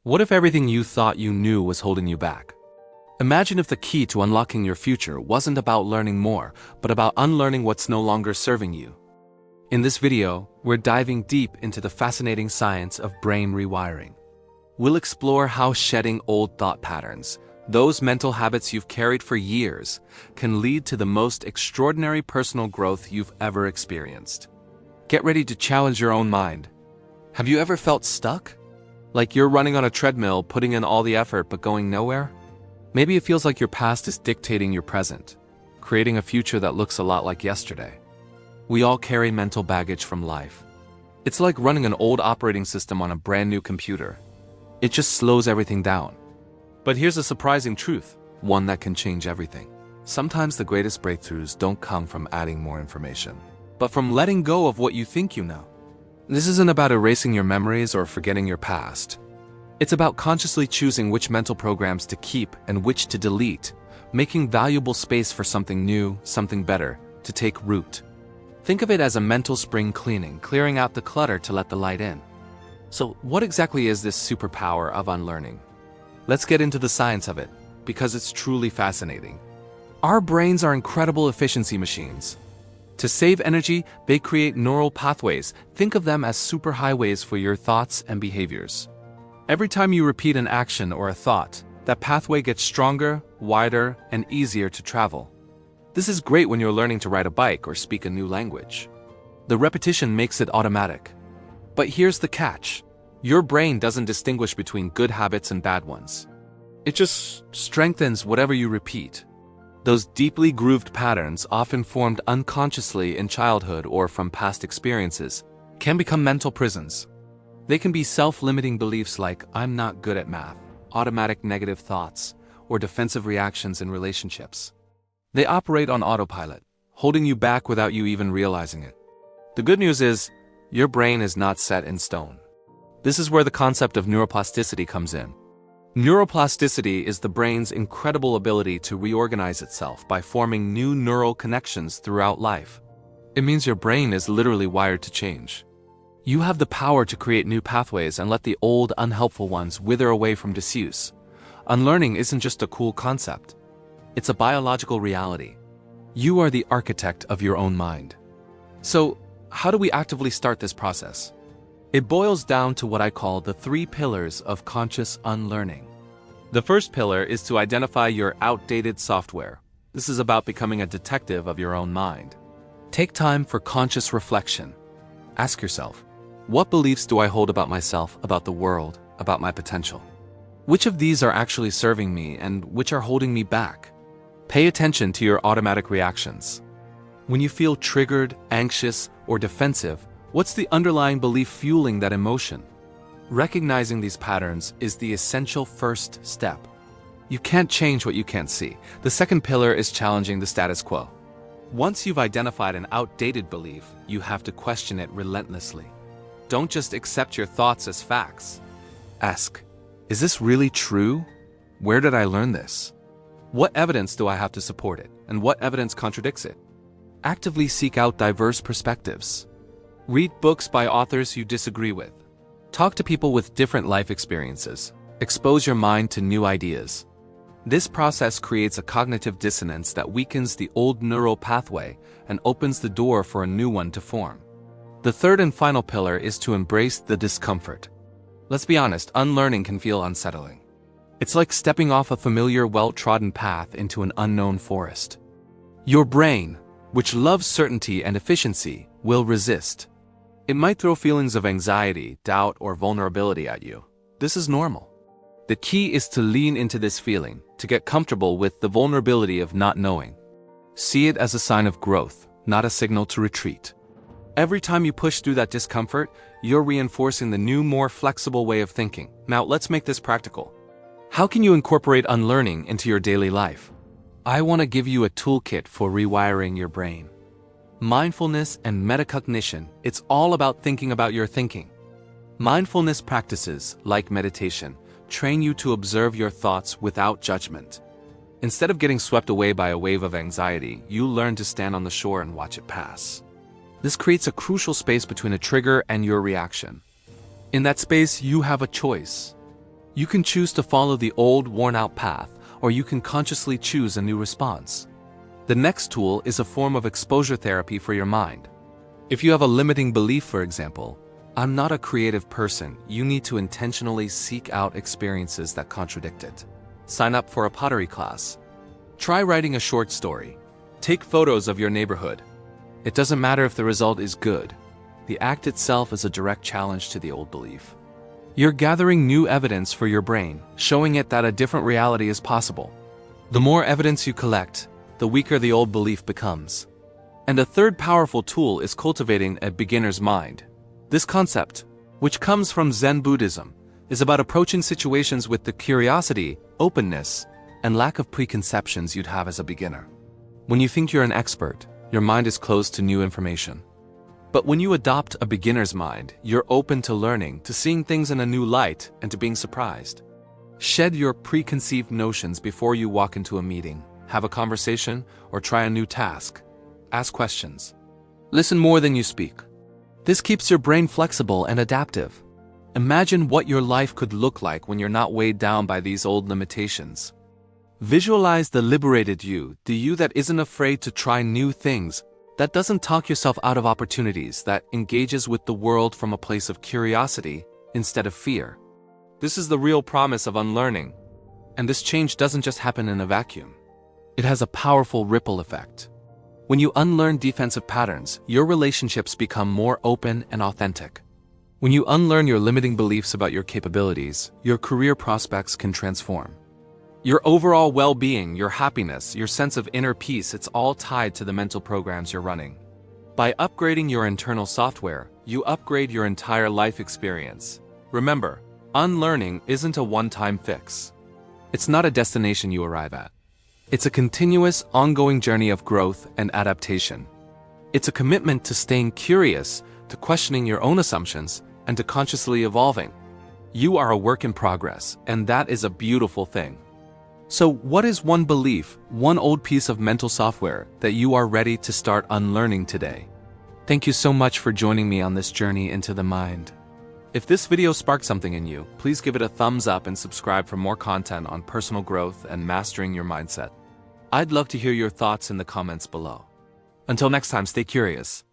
What if everything you thought you knew was holding you back? Imagine if the key to unlocking your future wasn't about learning more, but about unlearning what's no longer serving you. In this video, we're diving deep into the fascinating science of brain rewiring. We'll explore how shedding old thought patterns, those mental habits you've carried for years, can lead to the most extraordinary personal growth you've ever experienced. Get ready to challenge your own mind. Have you ever felt stuck? Like you're running on a treadmill, putting in all the effort but going nowhere? Maybe it feels like your past is dictating your present, creating a future that looks a lot like yesterday. We all carry mental baggage from life. It's like running an old operating system on a brand new computer. It just slows everything down. But here's a surprising truth, one that can change everything. Sometimes the greatest breakthroughs don't come from adding more information, but from letting go of what you think you know. This isn't about erasing your memories or forgetting your past. It's about consciously choosing which mental programs to keep and which to delete, making valuable space for something new, something better, to take root. Think of it as a mental spring cleaning, clearing out the clutter to let the light in. So, what exactly is this superpower of unlearning? Let's get into the science of it, because it's truly fascinating. Our brains are incredible efficiency machines. To save energy, they create neural pathways. Think of them as superhighways for your thoughts and behaviors. Every time you repeat an action or a thought, that pathway gets stronger, wider, and easier to travel. This is great when you're learning to ride a bike or speak a new language. The repetition makes it automatic. But here's the catch. Your brain doesn't distinguish between good habits and bad ones. It just strengthens whatever you repeat. Those deeply grooved patterns, often formed unconsciously in childhood or from past experiences, can become mental prisons. They can be self-limiting beliefs like, "I'm not good at math," automatic negative thoughts, or defensive reactions in relationships. They operate on autopilot, holding you back without you even realizing it. The good news is, your brain is not set in stone. This is where the concept of neuroplasticity comes in. Neuroplasticity is the brain's incredible ability to reorganize itself by forming new neural connections throughout life. It means your brain is literally wired to change. You have the power to create new pathways and let the old, unhelpful ones wither away from disuse. Unlearning isn't just a cool concept. It's a biological reality. You are the architect of your own mind. So, how do we actively start this process? It boils down to what I call the 3 pillars of conscious unlearning. The first pillar is to identify your outdated software. This is about becoming a detective of your own mind. Take time for conscious reflection. Ask yourself, what beliefs do I hold about myself, about the world, about my potential? Which of these are actually serving me and which are holding me back? Pay attention to your automatic reactions. When you feel triggered, anxious, or defensive, what's the underlying belief fueling that emotion? Recognizing these patterns is the essential first step. You can't change what you can't see. The second pillar is challenging the status quo. Once you've identified an outdated belief, you have to question it relentlessly. Don't just accept your thoughts as facts. Ask, is this really true? Where did I learn this? What evidence do I have to support it, and what evidence contradicts it? Actively seek out diverse perspectives. Read books by authors you disagree with. Talk to people with different life experiences. Expose your mind to new ideas. This process creates a cognitive dissonance that weakens the old neural pathway and opens the door for a new one to form. The third and final pillar is to embrace the discomfort. Let's be honest, unlearning can feel unsettling. It's like stepping off a familiar, well-trodden path into an unknown forest. Your brain, which loves certainty and efficiency, will resist. It might throw feelings of anxiety, doubt, or vulnerability at you. This is normal. The key is to lean into this feeling, to get comfortable with the vulnerability of not knowing. See it as a sign of growth, not a signal to retreat. Every time you push through that discomfort, you're reinforcing the new, more flexible way of thinking. Now, let's make this practical. How can you incorporate unlearning into your daily life? I want to give you a toolkit for rewiring your brain. Mindfulness and metacognition, it's all about thinking about your thinking. Mindfulness practices, like meditation, train you to observe your thoughts without judgment. Instead of getting swept away by a wave of anxiety, you learn to stand on the shore and watch it pass. This creates a crucial space between a trigger and your reaction. In that space, you have a choice. You can choose to follow the old, worn-out path, or you can consciously choose a new response. The next tool is a form of exposure therapy for your mind. If you have a limiting belief, for example, "I'm not a creative person," you need to intentionally seek out experiences that contradict it. Sign up for a pottery class. Try writing a short story. Take photos of your neighborhood. It doesn't matter if the result is good. The act itself is a direct challenge to the old belief. You're gathering new evidence for your brain, showing it that a different reality is possible. The more evidence you collect, the weaker the old belief becomes. And a third powerful tool is cultivating a beginner's mind. This concept, which comes from Zen Buddhism, is about approaching situations with the curiosity, openness, and lack of preconceptions you'd have as a beginner. When you think you're an expert, your mind is closed to new information. But when you adopt a beginner's mind, you're open to learning, to seeing things in a new light, and to being surprised. Shed your preconceived notions before you walk into a meeting, have a conversation, or try a new task. Ask questions. Listen more than you speak. This keeps your brain flexible and adaptive. Imagine what your life could look like when you're not weighed down by these old limitations. Visualize the liberated you, the you that isn't afraid to try new things, that doesn't talk yourself out of opportunities, that engages with the world from a place of curiosity instead of fear. This is the real promise of unlearning. And this change doesn't just happen in a vacuum. It has a powerful ripple effect. When you unlearn defensive patterns, your relationships become more open and authentic. When you unlearn your limiting beliefs about your capabilities, your career prospects can transform. Your overall well-being, your happiness, your sense of inner peace, it's all tied to the mental programs you're running. By upgrading your internal software, you upgrade your entire life experience. Remember, unlearning isn't a one-time fix. It's not a destination you arrive at. It's a continuous, ongoing journey of growth and adaptation. It's a commitment to staying curious, to questioning your own assumptions, and to consciously evolving. You are a work in progress, and that is a beautiful thing. So what is one belief, one old piece of mental software that you are ready to start unlearning today? Thank you so much for joining me on this journey into the mind. If this video sparked something in you, please give it a thumbs up and subscribe for more content on personal growth and mastering your mindset. I'd love to hear your thoughts in the comments below. Until next time, stay curious.